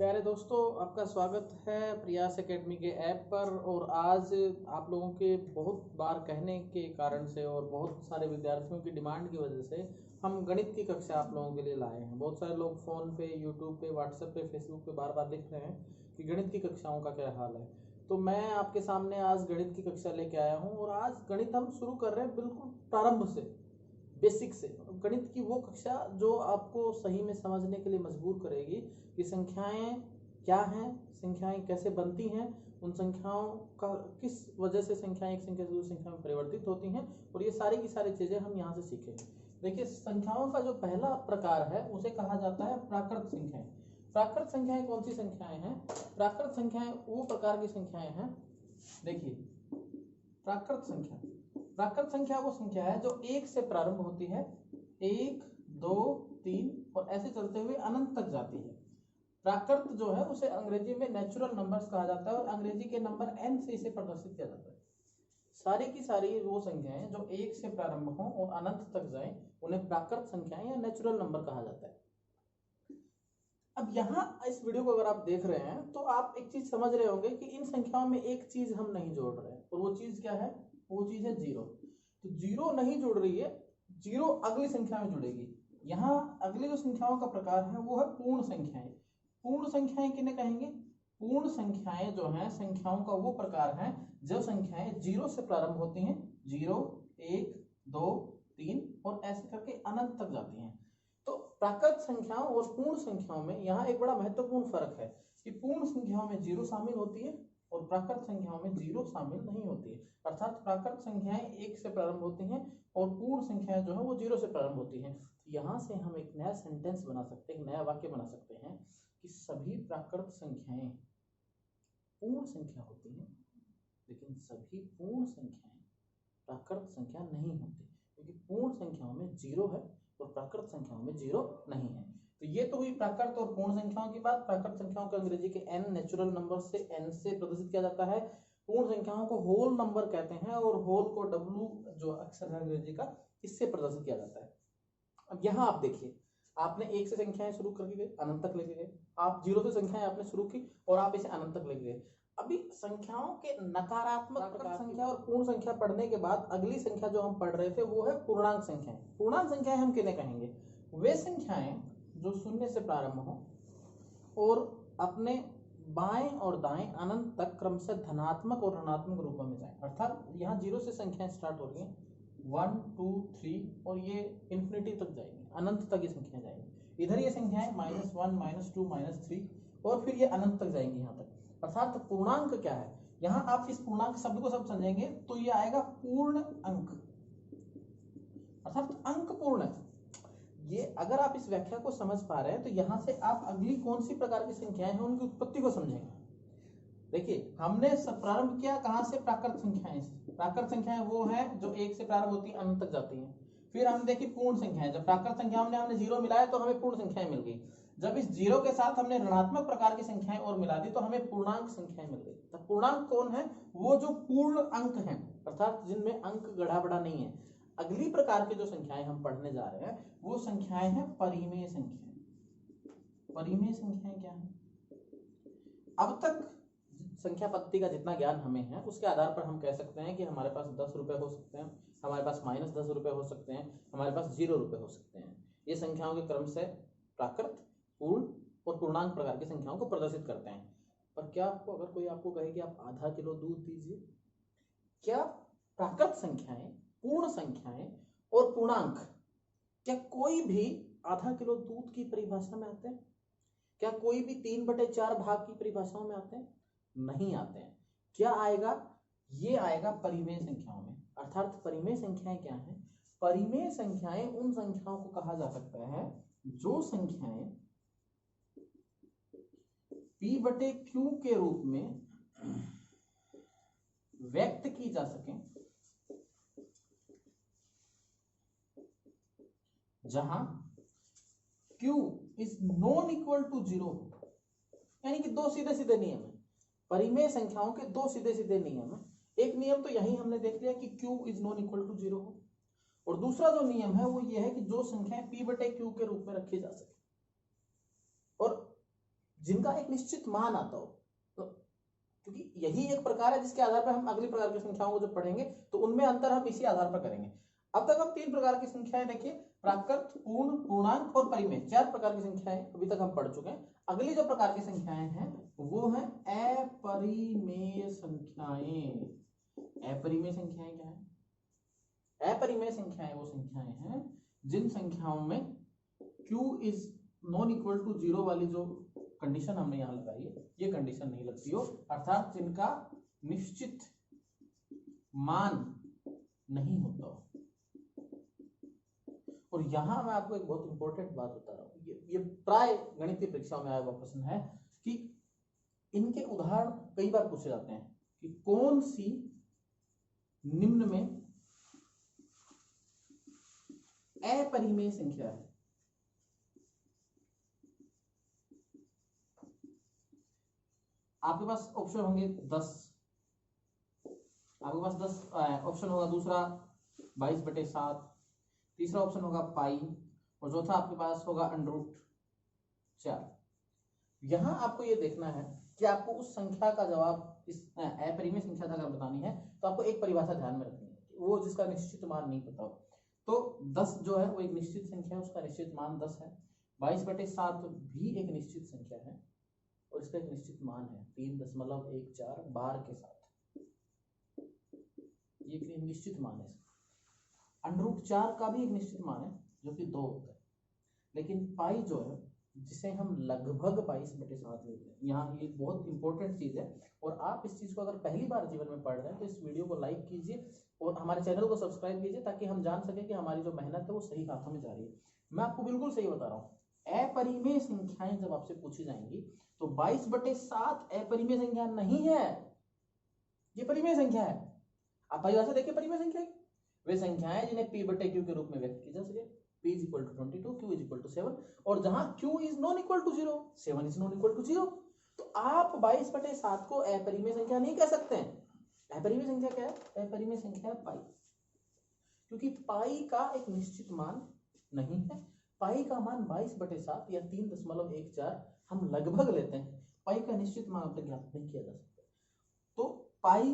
प्यारे दोस्तों, आपका स्वागत है प्रयास एकेडमी के ऐप पर। और आज आप लोगों के बहुत बार कहने के कारण से और बहुत सारे विद्यार्थियों की डिमांड की वजह से हम गणित की कक्षा आप लोगों के लिए लाए हैं। बहुत सारे लोग फ़ोन पे, यूट्यूब पे, व्हाट्सएप पे, फेसबुक पे बार बार लिख रहे हैं कि गणित की कक्षाओं का क्या हाल है। तो मैं आपके सामने आज गणित की कक्षा लेके आया हूँ और आज गणित हम शुरू कर रहे हैं बिल्कुल प्रारंभ से, बेसिक से। गणित की वो कक्षा जो आपको सही में समझने के लिए मजबूर करेगी कि संख्याएं क्या हैं, संख्याएं कैसे बनती हैं, उन संख्याओं का किस वजह से संख्याएं एक संख्या से दूसरी संख्या में परिवर्तित होती हैं, और ये सारी की सारी चीजें हम यहाँ से सीखेंगे। देखिए, संख्याओं का जो पहला प्रकार है उसे कहा जाता है प्राकृत संख्याएं। प्राकृत संख्याएं कौन सी संख्याएं हैं? प्राकृत संख्याएं वो प्रकार की संख्याएं हैं। देखिए, प्राकृत संख्या वो संख्या है जो एक से प्रारंभ होती है, 1, 2, 3 और ऐसे चलते हुए अनंत तक जाती है। प्राकृत जो है उसे अंग्रेजी में नेचुरल नंबर्स कहा जाता है और अंग्रेजी के नंबर n से इसे प्रदर्शित किया जाता है। सारी की सारी वो संख्याएं जो एक से प्रारंभ हों और अनंत तक जाएं उन्हें प्राकृत संख्याएं या नेचुरल नंबर कहा जाता है। अब यहाँ इस वीडियो को अगर आप देख रहे हैं तो आप एक चीज समझ रहे होंगे कि इन संख्याओं में एक चीज हम नहीं जोड़ रहे हैं, और वो चीज क्या है? वो चीज है जीरो। तो जीरो नहीं जुड़ रही है, जीरो अगली संख्या में जुड़ेगी। यहाँ अगली जो संख्याओं का प्रकार है वो है पूर्ण संख्याएं। पूर्ण संख्याएं किन्हें कहेंगे? पूर्ण संख्याएं जो हैं, संख्याओं का वो प्रकार है जो संख्याएं जीरो से प्रारंभ होती हैं, 0, 1, 2, 3 और ऐसे करके अनंत तक जाती हैं। तो प्राकृत संख्याओं और पूर्ण संख्याओं में यहाँ एक बड़ा महत्वपूर्ण फर्क है कि पूर्ण संख्याओं में जीरो शामिल होती है और प्राकृत संख्याओं में जीरो शामिल नहीं होती है। अर्थात प्राकृत संख्याएं एक से प्रारंभ होती हैं और पूर्ण संख्याएं जो है वो जीरो से प्रारंभ होती हैं। यहाँ से हम एक नया सेंटेंस बना सकते हैं, एक नया वाक्य बना सकते हैं कि सभी प्राकृत संख्याएं पूर्ण संख्या होती हैं, लेकिन सभी पूर्ण संख्याएं प्राकृत संख्या नहीं होती, क्योंकि पूर्ण संख्याओं में जीरो है और प्राकृत संख्याओं में जीरो नहीं है। तो ये तो हुई प्राकृत और पूर्ण संख्याओं की बात। प्राकृत संख्याओं को अंग्रेजी के n नेचुरल नंबर से n से प्रदर्शित किया जाता है। पूर्ण संख्याओं को होल नंबर कहते हैं और होल को w जो अक्षर है अंग्रेजी का, इससे प्रदर्शित किया जाता है। अब यहाँ आप देखिए, आपने एक से संख्याएं शुरू करके गए, अनंत तक लेके गए। आप जीरो से संख्याएं आपने शुरू की और आप इसे अनंत तक लेके गए। अभी संख्याओं के नकारात्मक प्रकार संख्या और पूर्ण संख्या पढ़ने के बाद अगली संख्या जो हम पढ़ रहे थे वो है पूर्णांक संख्याएं। पूर्णांक संख्याएं हम किन्हें कहेंगे? वे संख्याएं जो शून्य से प्रारंभ हो और अपने बाएं और दाएं अनंत तक क्रमशः धनात्मक और ऋणात्मक रूपों में जाएं। अर्थात यहाँ जीरो से संख्याएं स्टार्ट हो रही हैं, 1, 2, 3 और ये इन्फिनिटी तक जाएंगी, अनंत तक ये संख्याएं जाएंगी। इधर ये संख्याएं -1, -2, -3 और फिर ये अनंत तक जाएंगी यहाँ तक। अर्थात पूर्णांक क्या है? यहाँ आप इस पूर्णांक शब्द को सब समझेंगे तो ये आएगा पूर्ण अंक, अर्थात अंक पूर्ण है। ये अगर आप इस व्याख्या को समझ पा रहे हैं तो यहाँ से आप अगली कौन सी प्रकार की संख्याएं हैं उनकी उत्पत्ति को समझेंगे। देखिए, हमने प्रारंभ किया कहाँ से? प्राकृत संख्याएं से। प्राकृत संख्याएं वो है जो एक से प्रारंभ होती है, अनंत तक जाती हैं। फिर हम देखिए पूर्ण संख्याएं। जब प्राकृत संख्या हमने जीरो मिलाया तो हमें पूर्ण संख्याएं मिल गई। जब इस जीरो के साथ हमने ऋणात्मक प्रकार की संख्याएं और मिला दी तो हमें पूर्णांक संख्याएं मिल गई। तो पूर्णांक कौन है? वो जो पूर्ण अंक हैं, अर्थात जिनमें अंक गढ़ा बढ़ा नहीं है। अगली प्रकार की जो संख्याएं हम पढ़ने जा रहे हैं वो संख्याएं हैं परिमेय संख्याएं। परिमेय संख्याएं क्या है? अब तक संख्या पद्धति का जितना ज्ञान हमें है उसके आधार पर हम कह सकते हैं कि हमारे पास 10 रुपए हो सकते हैं, हमारे पास -10 रुपए हो सकते हैं, हमारे पास 0 रुपए हो सकते हैं। ये संख्याओं के क्रम से प्राकृत, पूर्ण और पूर्णांक प्रकार की संख्याओं को प्रदर्शित करते हैं। पर क्या आपको, अगर कोई आपको कहे कि आप आधा किलो दूध दीजिए, क्या प्राकृत संख्याएं, पूर्ण संख्याएं और पूर्णांक, क्या कोई भी आधा किलो दूध की परिभाषा में आते हैं? क्या कोई भी 3/4 भाग की परिभाषाओं में आते हैं? नहीं आते हैं। क्या आएगा? ये आएगा परिमेय संख्याओं में। अर्थात परिमेय संख्याएं क्या हैं? परिमेय संख्याएं उन संख्याओं को कहा जा सकता है जो संख्याएं p/q के रूप में व्यक्त की जा सकें, जहां q is non equal to 0। यानी कि दो सीधे सीधे नियम है। परिमेय संख्याओं के दो सीधे सीधे नियम है। एक नियम तो यही हमने देख लिया कि q is non equal to 0 हो, और दूसरा जो नियम है वो ये है कि जो संख्याएं p/q के रूप में रखी जा सके। और जिनका एक निश्चित मान आता हो। तो क्योंकि यही एक प्रकार है जिसके आधार पर हम अगली प्रकार की संख्याओं को जब पढ़ेंगे तो उनमें अंतर हम इसी आधार पर करेंगे। अब तक हम 3 प्रकार की संख्याएं देखिए, प्राकृत, पूर्ण, पूर्णांक और परिमेय, 4 प्रकार की संख्याएं अभी तक हम पढ़ चुके हैं। अगली जो प्रकार की संख्याएं हैं वो है अपरिमेय संख्याएं। अपरिमेय संख्याएं क्या है? अपरिमेय संख्याएं वो संख्याएं हैं जिन संख्याओं में q is non equal to 0 वाली जो कंडीशन हमने यहां लगाई है ये कंडीशन नहीं लगती हो, अर्थात जिनका निश्चित मान नहीं होता हो। और यहां मैं आपको एक बहुत इंपॉर्टेंट बात बता रहा हूं, ये प्राय गणितीय परीक्षाओं में आया हुआ प्रश्न है कि इनके उदाहरण कई बार पूछे जाते हैं कि कौन सी निम्न में अपरिमेय संख्या है। आपके पास ऑप्शन होंगे 10, आपके पास 10 ऑप्शन होगा, दूसरा 22/7, तीसरा ऑप्शन होगा पाई और चौथा आपके पास होगा √4। यहां आपको ये देखना है कि आपको उस संख्या का जवाब इस अपरिमेय संख्या का अगर बतानी है तो आपको एक परिभाषा ध्यान में रखनी है, वो जिसका निश्चित मान नहीं पता हो। तो 10 जो है वो एक निश्चित संख्या है, उसका निश्चित मान 10 है। 22/7 भी एक निश्चित संख्या है और इसका एक निश्चित मान है 3.14 बार के साथ, ये एक निश्चित मान है। √4 का भी एक निश्चित मान है जो कि 2 होता है, लेकिन पाई जो है जिसे हम लगभग 22/7 लेते हैं, यहाँ ये बहुत इंपॉर्टेंट चीज है। और आप इस चीज को अगर पहली बार जीवन में पढ़ रहे हैं तो इस वीडियो को लाइक कीजिए और हमारे चैनल को सब्सक्राइब कीजिए ताकि हम जान सके कि हमारी जो मेहनत है वो सही हाथों में जा रही है। मैं आपको बिल्कुल सही बता रहा हूँ, अपरिमेय संख्याएं जब आपसे पूछी जाएंगी तो 22/7 अपरिमेय संख्या नहीं है, ये परिमेय संख्या है। आप परिभाषा देखिए परिमेय संख्या की, वे संख्याएं जिन्हें p/q के रूप में व्यक्त की जा सके। p = 22, q = 7 और जहां q is non equal to 0, 7 is non equal to 0, तो आप 22/7 को अपरिमेय संख्या नहीं कह सकते हैं। अपरिमेय संख्या क्या है? अपरिमेय संख्या है पाई, क्योंकि पाई का एक निश्चित मान नहीं है। पाई का मान 22/7 या 3.14 हम लगभग लेते हैं, पाई का निश्चित मान अब तक ज्ञात नहीं किया जा सकता। तो पाई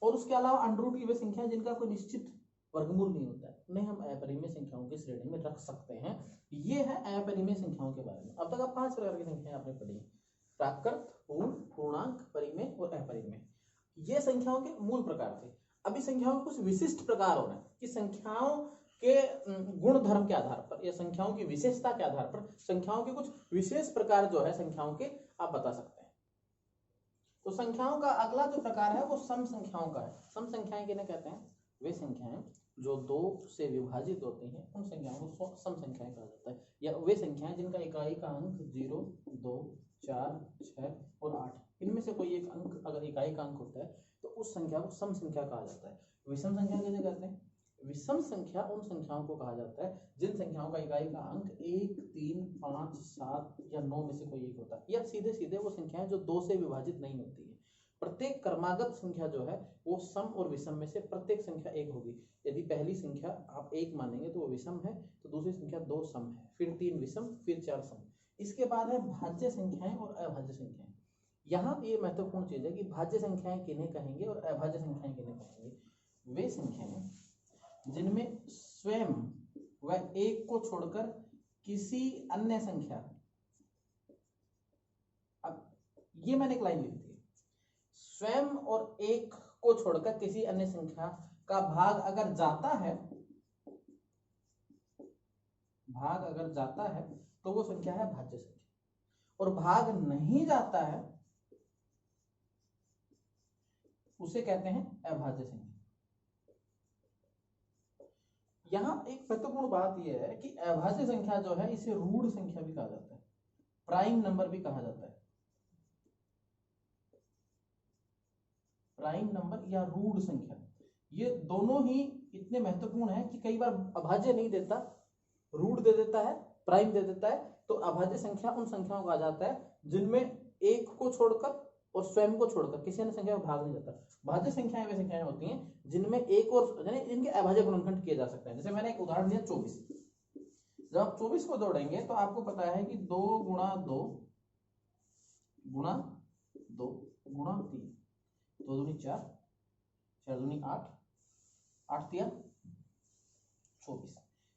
और उसके अलावा √, की वे संख्या जिनका कोई निश्चित वर्गमूल नहीं होता है, उन्हें हम अपरिमेय संख्याओं की श्रेणी में रख सकते हैं। ये है अपरिमेय संख्याओं के बारे में। अब तक आप 5 प्रकार की संख्याएं आपने पढ़ी, प्राकृत, पूर्ण, पूर्णांक, परिमेय और अपरिमेय। ये संख्याओं के मूल प्रकार थे। अभी संख्याओं के कुछ विशिष्ट प्रकार हो रहे हैं कि संख्याओं के गुण धर्म के आधार पर या संख्याओं की विशेषता के आधार पर संख्याओं के कुछ विशेष प्रकार जो है संख्याओं के आप बता सकते हैं। तो संख्याओं का अगला जो प्रकार है वो सम संख्याओं का है। सम संख्याएं किन्हें कहते हैं? वे संख्याएं जो 2 से विभाजित होती हैं उन संख्याओं को सम संख्याएं कहा जाता है, या वे संख्याएं जिनका इकाई का अंक 0, 2, 4, 6 और 8 इनमें से कोई एक अंक अगर इकाई का अंक होता है तो उस संख्या को सम संख्या कहा जाता है। विषम संख्या किसे कहते हैं? विषम संख्या उन संख्याओं को कहा जाता है जिन संख्याओं का इकाई का अंक 1, 3, 5, 7 या 9 में से कोई एक होता है, या सीधे सीधे वो संख्याएं जो 2 से विभाजित नहीं होती है। प्रत्येक क्रमागत संख्या जो है वो सम और विषम में से प्रत्येक संख्या 1 होगी। यदि पहली संख्या आप 1 मानेंगे तो वो विषम है, तो दूसरी संख्या 2 सम है, फिर 3 विषम, फिर 4 सम। इसके बाद है भाज्य संख्याएं और अभाज्य संख्याएं। यहाँ ये महत्वपूर्ण चीज है कि भाज्य संख्याएं किन्हें कहेंगे और अभाज्य संख्याएं किन्हें कहेंगे? वे संख्याएं जिनमें स्वयं व 1 को छोड़कर किसी अन्य संख्या, अब ये मैंने एक लाइन लिखी थी, स्वयं और 1 को छोड़कर किसी अन्य संख्या का भाग अगर जाता है तो वो संख्या है भाज्य संख्या, और भाग नहीं जाता है उसे कहते हैं अभाज्य संख्या। यहां एक महत्वपूर्ण बात यह है कि अभाज्य संख्या जो है इसे रूढ़ संख्या भी कहा जाता है, प्राइम नंबर भी कहा जाता है। प्राइम नंबर या रूढ़ संख्या, ये दोनों ही इतने महत्वपूर्ण है कि कई बार अभाज्य नहीं देता, रूढ़ दे देता है, प्राइम दे देता है। तो अभाज्य संख्या उन संख्याओं को कहा जाता है जिनमें 1 को छोड़कर और स्वयं को छोड़कर किसी अन्य संख्या में भाग नहीं जाता। भाज्य संख्याएं वे संख्याएं होती हैं जिनमें 1 और यानी इनके अभाज्य गुणनखंड किए जा सकते हैं। जैसे मैंने एक उदाहरण दिया 24, जब आप 24 को जोड़ेंगे तो आपको पता है कि 2 × 2 गुणा 2 गुणा 3, 2 दूनी 4, 4 दूनी 8, 8 तिया 24।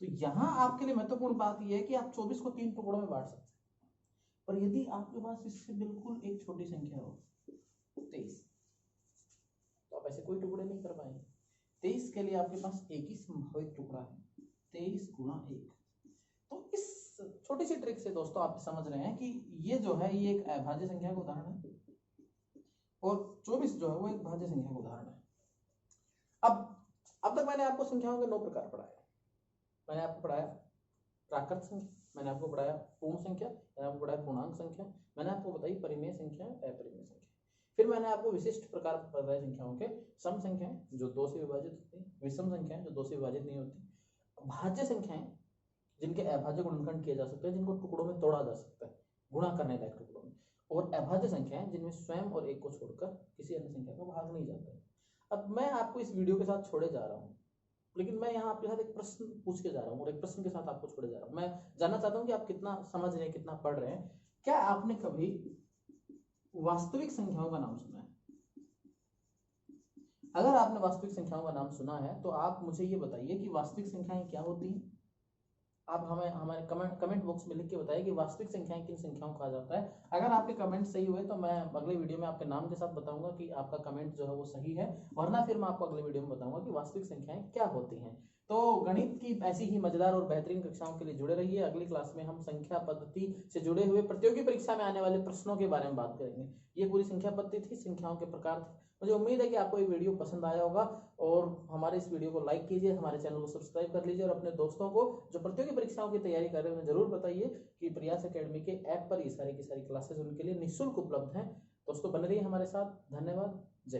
तो यहाँ आपके लिए महत्वपूर्ण बात यह है कि आप 24 को 3 टुकड़ों में बांट सकते हैं। और यदि आपके पास इससे बिल्कुल एक छोटी संख्या हो 23, तो आप ऐसे कोई टुकड़े नहीं कर पाएंगे। 23 के लिए आपके पास एक ही संभावित टुकड़ा है, 23 गुणा 1। तो इस छोटी सी ट्रिक से दोस्तों आप समझ रहे हैं कि ये जो है ये एक अभाज्य संख्या का उदाहरण है और 24 जो है वो एक भाज्य संख्या का उदाहरण है। अब तक मैंने आपको संख्याओं के 9 प्रकार पढ़ाए। मैंने आपको पढ़ाया प्राकृत संख्या, मैंने आपको पढ़ाया पूर्ण संख्या, मैंने आपको पढ़ाया पूर्णांक संख्या, मैंने आपको बताई परिमेय संख्या, अपरिमेय संख्या। फिर मैंने आपको विशिष्ट प्रकार बताए संख्याओं के, सम संख्याएं जो 2 से विभाजित होती है, विषम संख्याएं जो 2 से विभाजित नहीं होती, भाज्य संख्याएं जिनके अभाज्य गुणनखंड किए जा सकते हैं, जिनको टुकड़ों में तोड़ा जा सकता है गुणा करने लायक टुकड़ों में, और अभाज्य संख्याएं जिनमें स्वयं और एक को छोड़कर किसी अन्य संख्या को भाग नहीं जाता है। अब मैं आपको इस वीडियो के साथ छोड़े जा रहा हूँ, लेकिन मैं यहाँ आपके साथ एक प्रश्न पूछ के जा रहा हूँ और एक प्रश्न के साथ आपको छोड़े जा रहा हूँ। मैं जानना चाहता हूँ कि आप कितना समझ रहे हैं, कितना पढ़ रहे हैं। क्या आपने कभी वास्तविक संख्याओं का नाम सुना है? अगर आपने वास्तविक संख्याओं का नाम सुना है तो आप मुझे ये बताइए कि वास्तविक संख्याएं क्या होती हैं। आप हमें हमारे कमेंट बॉक्स में लिख के बताइए कि वास्तविक संख्याएं किन संख्याओं को कहा जाता है। अगर आपके कमेंट सही हुए तो मैं अगले वीडियो में आपके नाम के साथ बताऊंगा कि आपका कमेंट जो है वो सही है, वरना फिर मैं आपको अगले वीडियो में बताऊंगा कि वास्तविक संख्याएं क्या होती हैं। तो गणित की ऐसी ही मजेदार और बेहतरीन कक्षाओं के लिए जुड़े रहिए। अगली क्लास में हम संख्या पद्धति से जुड़े हुए प्रतियोगी परीक्षा में आने वाले प्रश्नों के बारे में बात करेंगे। ये पूरी संख्या पद्धति थी, संख्याओं के प्रकार थे। मुझे उम्मीद है कि आपको ये वीडियो पसंद आया होगा और हमारे इस वीडियो को लाइक कीजिए, हमारे चैनल को सब्सक्राइब कर लीजिए और अपने दोस्तों को जो प्रतियोगी परीक्षाओं की तैयारी कर रहे हैं उन्हें जरूर बताइए कि प्रयास एकेडमी के ऐप पर ये सारी की सारी क्लासेस उनके लिए निःशुल्क उपलब्ध हैं। दोस्तों बने रहिए हमारे साथ। धन्यवाद।